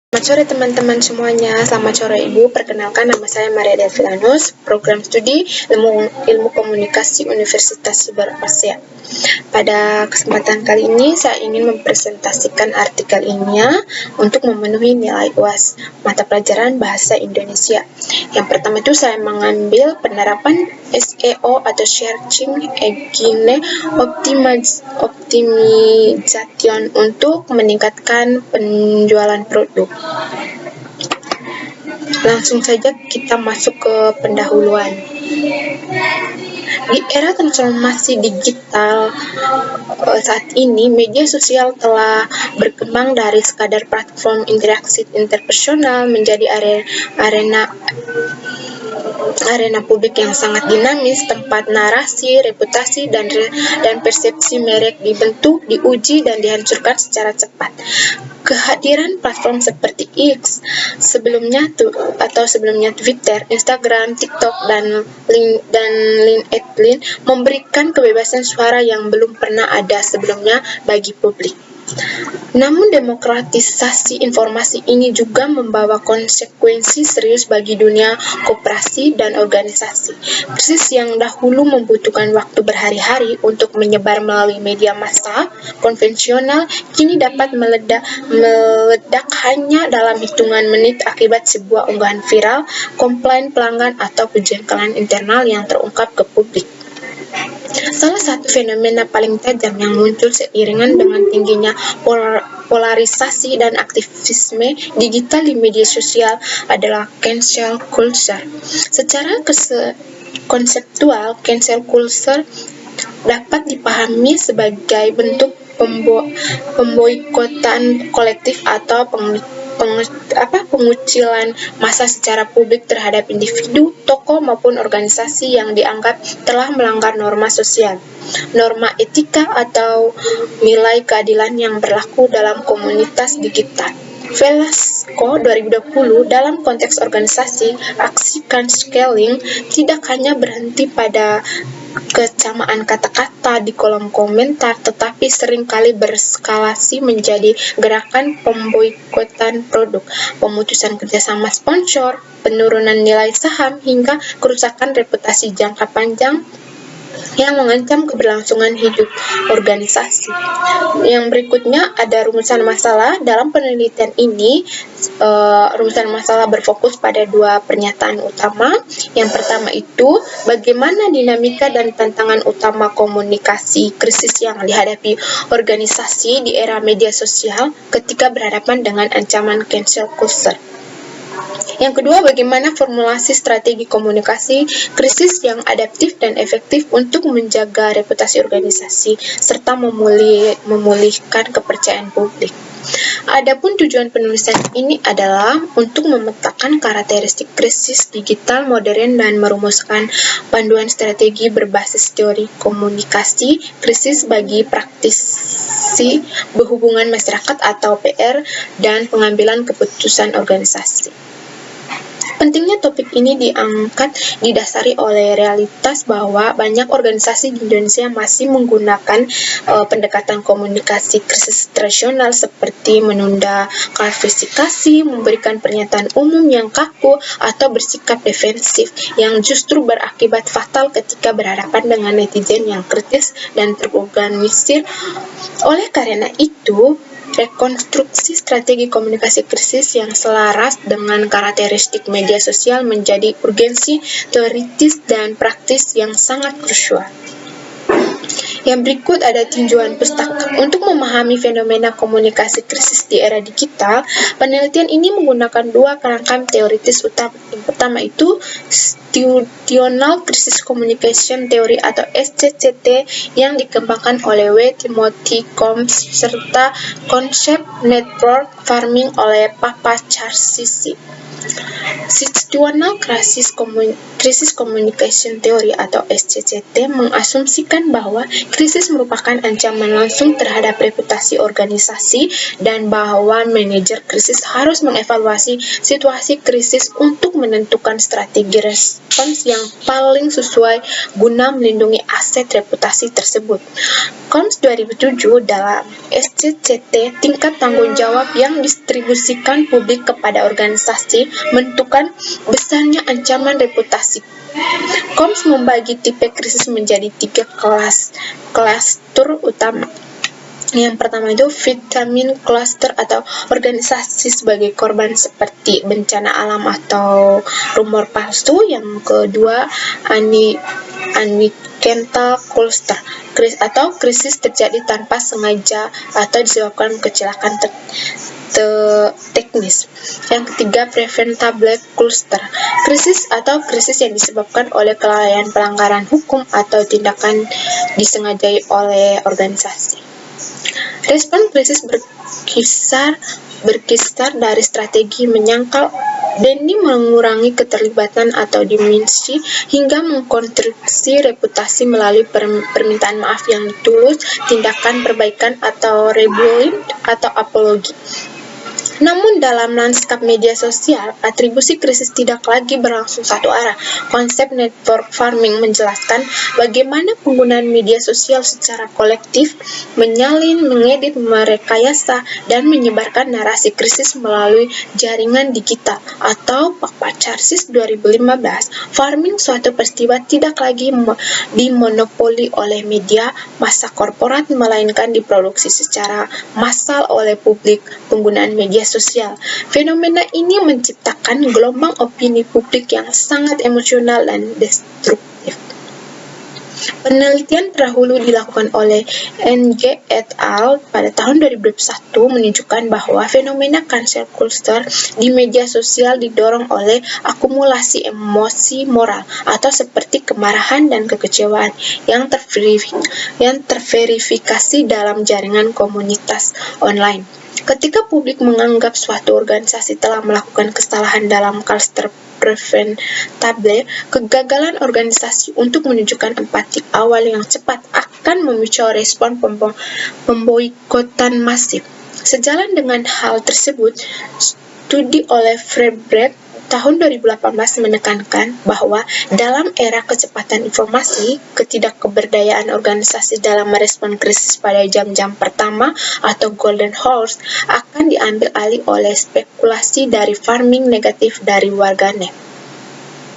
Selamat sore teman-teman semuanya, selamat sore Ibu. Perkenalkan, nama saya Maria Delvilanus, program studi ilmu komunikasi Universitas Siber Asia. Pada kesempatan kali ini, saya ingin mempresentasikan artikel ilmiah untuk memenuhi nilai UAS mata pelajaran Bahasa Indonesia. Yang pertama itu saya mengambil penerapan SEO atau Searching Engine Optimization untuk meningkatkan penjualan produk. Langsung saja kita masuk ke pendahuluan. Di era transformasi digital saat ini, media sosial telah berkembang dari sekadar platform interaksi interpersonal menjadi arena publik yang sangat dinamis, tempat narasi, reputasi, dan persepsi merek dibentuk, diuji, dan dihancurkan secara cepat. Kehadiran platform seperti X, sebelumnya Twitter, Instagram, TikTok, dan LinkedIn memberikan kebebasan suara yang belum pernah ada sebelumnya bagi publik. Namun demokratisasi informasi ini juga membawa konsekuensi serius bagi dunia koperasi dan organisasi. Krisis yang dahulu membutuhkan waktu berhari-hari untuk menyebar melalui media massa konvensional, kini dapat meledak hanya dalam hitungan menit akibat sebuah unggahan viral, komplain pelanggan, atau kejengkelan internal yang terungkap ke publik. Salah satu fenomena paling tajam yang muncul seiringan dengan tingginya polarisasi dan aktivisme digital di media sosial adalah cancel culture. Secara konseptual, cancel culture dapat dipahami sebagai bentuk pemboikotan kolektif atau pengucilan massa secara publik terhadap individu, tokoh, maupun organisasi yang dianggap telah melanggar norma sosial, norma etika, atau nilai keadilan yang berlaku dalam komunitas digital. Velasco 2020 dalam konteks organisasi, aksi canceling tidak hanya berhenti pada kecamaan kata-kata di kolom komentar, tetapi seringkali bereskalasi menjadi gerakan pemboikotan produk, pemutusan kerjasama sponsor, penurunan nilai saham, hingga kerusakan reputasi jangka panjang yang mengancam keberlangsungan hidup organisasi. Yang berikutnya ada rumusan masalah. Dalam penelitian ini, rumusan masalah berfokus pada dua pernyataan utama. Yang pertama itu, bagaimana dinamika dan tantangan utama komunikasi krisis yang dihadapi organisasi di era media sosial ketika berhadapan dengan ancaman cancel culture. Yang kedua, bagaimana formulasi strategi komunikasi krisis yang adaptif dan efektif untuk menjaga reputasi organisasi serta memulihkan kepercayaan publik. Adapun tujuan penulisan ini adalah untuk memetakan karakteristik krisis digital modern dan merumuskan panduan strategi berbasis teori komunikasi krisis bagi praktisi berhubungan masyarakat atau PR dan pengambilan keputusan organisasi. Pentingnya topik ini diangkat didasari oleh realitas bahwa banyak organisasi di Indonesia masih menggunakan pendekatan komunikasi krisis tradisional seperti menunda klarifikasi, memberikan pernyataan umum yang kaku, atau bersikap defensif yang justru berakibat fatal ketika berhadapan dengan netizen yang kritis dan terorganisir. Oleh karena itu, rekonstruksi strategi komunikasi krisis yang selaras dengan karakteristik media sosial menjadi urgensi teoritis dan praktis yang sangat krusial. Yang berikut ada tinjauan pustaka. Untuk memahami fenomena komunikasi krisis di era digital, penelitian ini menggunakan dua kerangka teoritis utama. Yang pertama itu Situational Crisis Communication Theory atau SCCT yang dikembangkan oleh W. Timothy Combs serta konsep network farming oleh Papacharsisi. Situational Crisis Communication Theory atau SCCT mengasumsikan bahwa bahwa krisis merupakan ancaman langsung terhadap reputasi organisasi dan bahwa manajer krisis harus mengevaluasi situasi krisis untuk menentukan strategi respons yang paling sesuai guna melindungi aset reputasi tersebut. KOMS 2007 dalam SCCT tingkat tanggung jawab yang distribusikan publik kepada organisasi menentukan besarnya ancaman reputasi. KOMS membagi tipe krisis menjadi 3 klaster utama. Yang pertama itu vitamin cluster atau organisasi sebagai korban seperti bencana alam atau rumor palsu. Yang kedua accidental cluster atau krisis terjadi tanpa sengaja atau disebabkan kecelakaan teknis. Yang ketiga, preventable cluster, krisis yang disebabkan oleh kelalaian pelanggaran hukum atau tindakan disengajai oleh organisasi. Respon krisis berkisar dari strategi menyangkal demi mengurangi keterlibatan atau dimensi hingga mengkonstruksi reputasi melalui permintaan maaf yang tulus, tindakan perbaikan atau rebuilding atau apologi. Namun dalam lanskap media sosial, atribusi krisis tidak lagi berlangsung satu arah. Konsep network farming menjelaskan bagaimana penggunaan media sosial secara kolektif menyalin, mengedit, merekayasa, dan menyebarkan narasi krisis melalui jaringan digital atau Pakpacarsis 2015. Farming suatu peristiwa tidak lagi dimonopoli oleh media massa korporat, melainkan diproduksi secara massal oleh publik. Penggunaan media sosial. Fenomena ini menciptakan gelombang opini publik yang sangat emosional dan destruktif. Penelitian terdahulu dilakukan oleh NG et al. Pada tahun 2021 menunjukkan bahwa fenomena cancel culture di media sosial didorong oleh akumulasi emosi moral atau seperti kemarahan dan kekecewaan yang terverifikasi dalam jaringan komunitas online. Ketika publik menganggap suatu organisasi telah melakukan kesalahan dalam cluster preventable, kegagalan organisasi untuk menunjukkan empati awal yang cepat akan memicu respon pemboikotan masif. Sejalan dengan hal tersebut, studi oleh Freiberg tahun 2018 menekankan bahwa dalam era kecepatan informasi, ketidakberdayaan organisasi dalam merespon krisis pada jam-jam pertama atau golden hours akan diambil alih oleh spekulasi dari farming negatif dari warganet.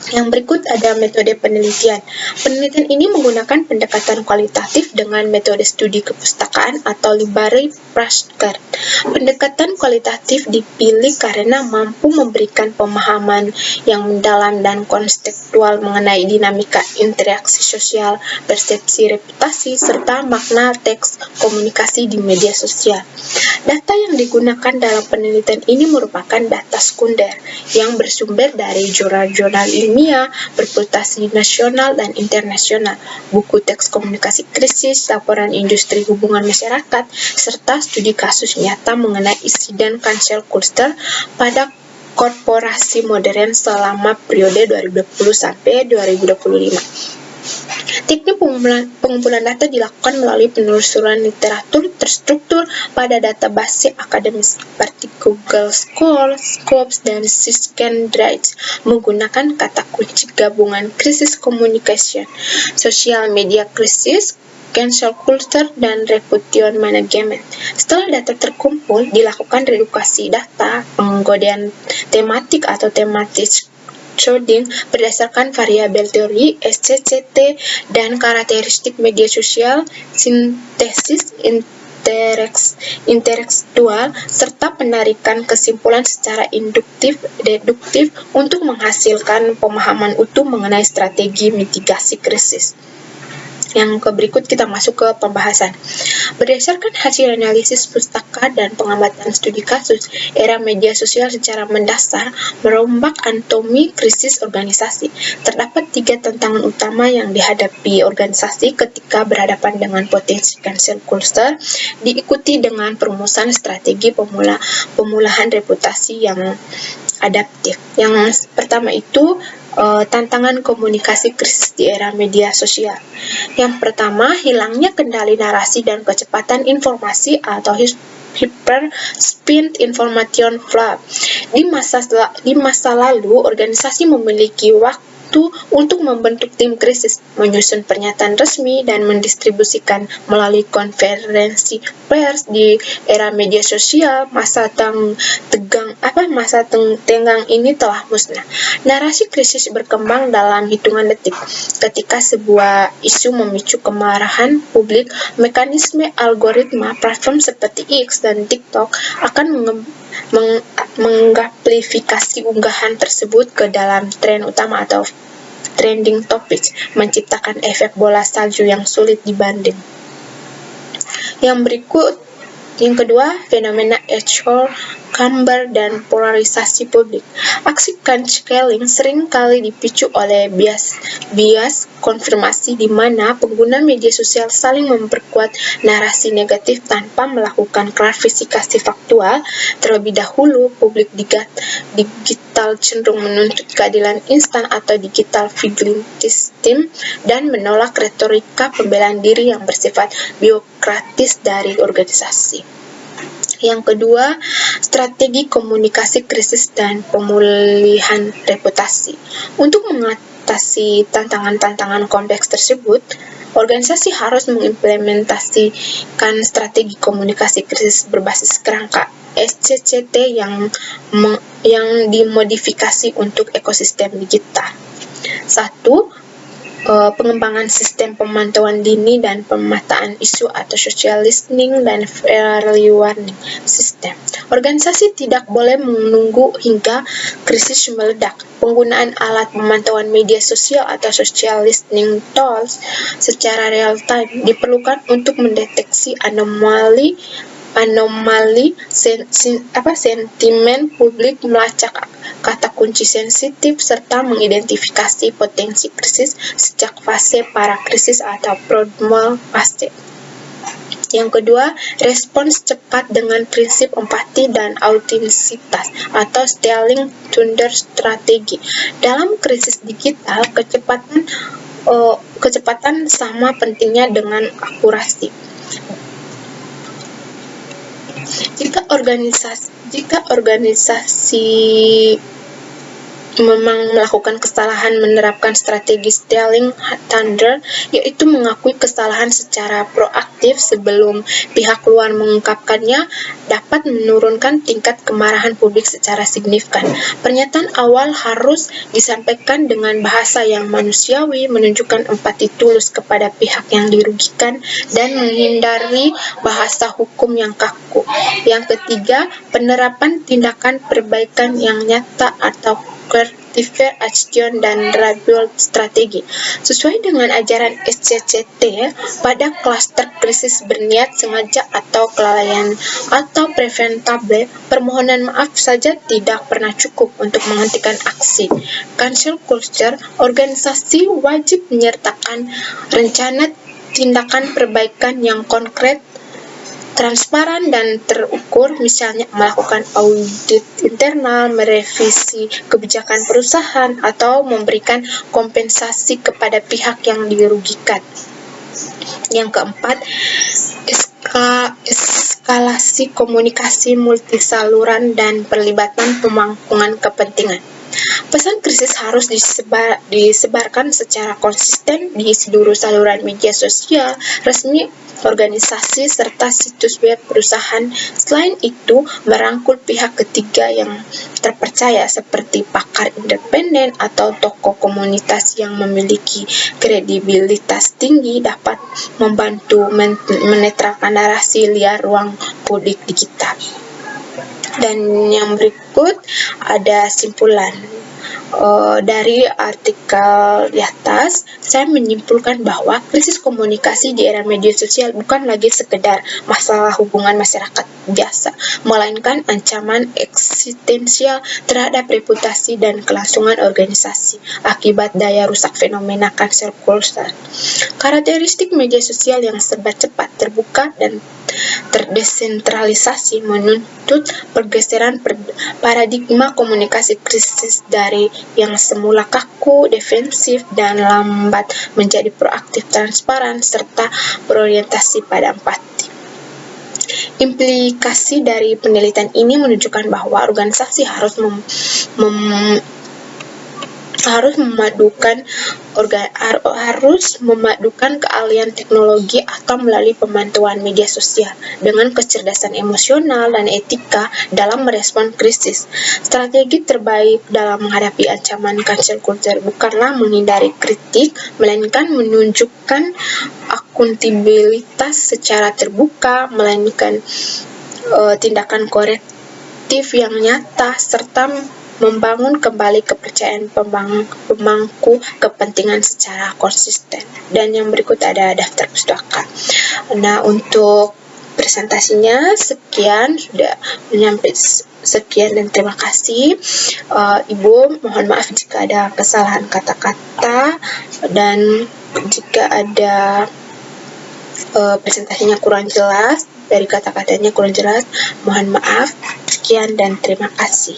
Yang berikut ada metode penelitian. Penelitian ini menggunakan pendekatan kualitatif dengan metode studi kepustakaan atau library flashcard. Pendekatan kualitatif dipilih karena mampu memberikan pemahaman yang mendalam dan kontekstual mengenai dinamika interaksi sosial, persepsi reputasi, serta makna teks komunikasi di media sosial. Data yang digunakan dalam penelitian ini merupakan data sekunder yang bersumber dari jurnal-jurnal ilmiah, berputasi nasional dan internasional, buku teks komunikasi krisis, laporan industri hubungan masyarakat, serta studi kasus nyata mengenai insiden cancel culture pada korporasi modern selama periode 2020 sampai 2025. Teknik pengumpulan data dilakukan melalui penelusuran literatur terstruktur pada database akademis seperti Google Scholar, Scopus, dan Syscandrage menggunakan kata kunci gabungan krisis communication, social media krisis, cancel culture, dan reputation management. Setelah data terkumpul, dilakukan redukasi data, penggodean tematik atau thematic coding berdasarkan variabel teori SCCT dan karakteristik media sosial, sintesis intelektual, serta penarikan kesimpulan secara induktif-deduktif untuk menghasilkan pemahaman utuh mengenai strategi mitigasi krisis. Yang berikut kita masuk ke pembahasan. Berdasarkan hasil analisis pustaka dan pengamatan studi kasus, era media sosial secara mendasar merombak anatomi krisis organisasi. Terdapat 3 tantangan utama yang dihadapi organisasi ketika berhadapan dengan potensi cancel culture, diikuti dengan perumusan strategi pemulihan reputasi yang adaptif. Yang pertama itu tantangan komunikasi krisis di era media sosial. Yang pertama, hilangnya kendali narasi dan kecepatan informasi atau hyper-speed information flow. Di masa lalu, organisasi memiliki waktu untuk membentuk tim krisis, menyusun pernyataan resmi, dan mendistribusikan melalui konferensi pers. Di era media sosial, masa tenggang ini telah musnah. Narasi krisis berkembang dalam hitungan detik. Ketika sebuah isu memicu kemarahan publik, mekanisme algoritma platform seperti X dan TikTok akan mengamplifikasi unggahan tersebut ke dalam tren utama atau trending topics, menciptakan efek bola salju yang sulit dibanding. Yang kedua, fenomena echo chamber dan polarisasi publik. Aksi canceling sering kali dipicu oleh bias konfirmasi di mana pengguna media sosial saling memperkuat narasi negatif tanpa melakukan klarifikasi faktual. Terlebih dahulu, publik digital cenderung menuntut keadilan instan atau digital vigilantism dan menolak retorika pembelaan diri yang bersifat biokratis dari organisasi. Yang kedua, strategi komunikasi krisis dan pemulihan reputasi. Untuk mengatasi tantangan-tantangan kompleks tersebut, organisasi harus mengimplementasikan strategi komunikasi krisis berbasis kerangka SCCT yang dimodifikasi untuk ekosistem digital. 1. Pengembangan sistem pemantauan dini dan pemetaan isu atau social listening dan early warning system. Organisasi tidak boleh menunggu hingga krisis meledak. Penggunaan alat pemantauan media sosial atau social listening tools secara real time diperlukan untuk mendeteksi anomali sentimen publik, melacak kata kunci sensitif, serta mengidentifikasi potensi krisis sejak fase pra-krisis atau prodromal fase. Yang kedua, respons cepat dengan prinsip empati dan autentisitas atau stealing thunder strategi. Dalam krisis digital, kecepatan sama pentingnya dengan akurasi. Jika organisasi memang melakukan kesalahan menerapkan strategi stealing thunder, yaitu mengakui kesalahan secara proaktif sebelum pihak luar mengungkapkannya, dapat menurunkan tingkat kemarahan publik secara signifikan. Pernyataan awal harus disampaikan dengan bahasa yang manusiawi, menunjukkan empati tulus kepada pihak yang dirugikan, dan menghindari bahasa hukum yang kaku. Yang ketiga, penerapan tindakan perbaikan yang nyata atau corrective action dan rebuild strategi. Sesuai dengan ajaran SCCT, pada klaster krisis berniat sengaja atau kelalaian atau preventable, permohonan maaf saja tidak pernah cukup untuk menghentikan aksi. Cancel culture, organisasi wajib menyertakan rencana tindakan perbaikan yang konkret, transparan dan terukur, misalnya melakukan audit internal, merevisi kebijakan perusahaan, atau memberikan kompensasi kepada pihak yang dirugikan. Yang keempat, eskalasi komunikasi multisaluran dan perlibatan pemangkungan kepentingan. Pesan krisis harus disebarkan secara konsisten di seluruh saluran media sosial resmi organisasi serta situs web perusahaan. Selain itu, merangkul pihak ketiga yang terpercaya seperti pakar independen atau tokoh komunitas yang memiliki kredibilitas tinggi dapat membantu menetralkan narasi liar ruang publik digital. Dan yang berikut ada simpulan. Dari artikel di atas, saya menyimpulkan bahwa krisis komunikasi di era media sosial bukan lagi sekedar masalah hubungan masyarakat biasa, melainkan ancaman eksistensial terhadap reputasi dan kelangsungan organisasi akibat daya rusak fenomena cancel culture. Karakteristik media sosial yang serba cepat, terbuka, dan terdesentralisasi menuntut pergeseran paradigma komunikasi krisis dari yang semula kaku, defensif, dan lambat menjadi proaktif, transparan, serta berorientasi pada empati. Implikasi dari penelitian ini menunjukkan bahwa organisasi harus memadukan keahlian teknologi atau melalui pemantauan media sosial dengan kecerdasan emosional dan etika dalam merespon krisis. Strategi terbaik dalam menghadapi ancaman cancel culture bukanlah menghindari kritik, melainkan menunjukkan akuntabilitas secara terbuka, melainkan tindakan korektif yang nyata, serta membangun kembali kepercayaan pemangku kepentingan secara konsisten. Dan yang berikut ada daftar pustaka. Nah, untuk presentasinya sekian, sudah menyampai sekian dan terima kasih. Ibu, mohon maaf jika ada kesalahan kata-kata dan jika ada presentasinya kurang jelas, dari kata-katanya kurang jelas, mohon maaf. Sekian dan terima kasih.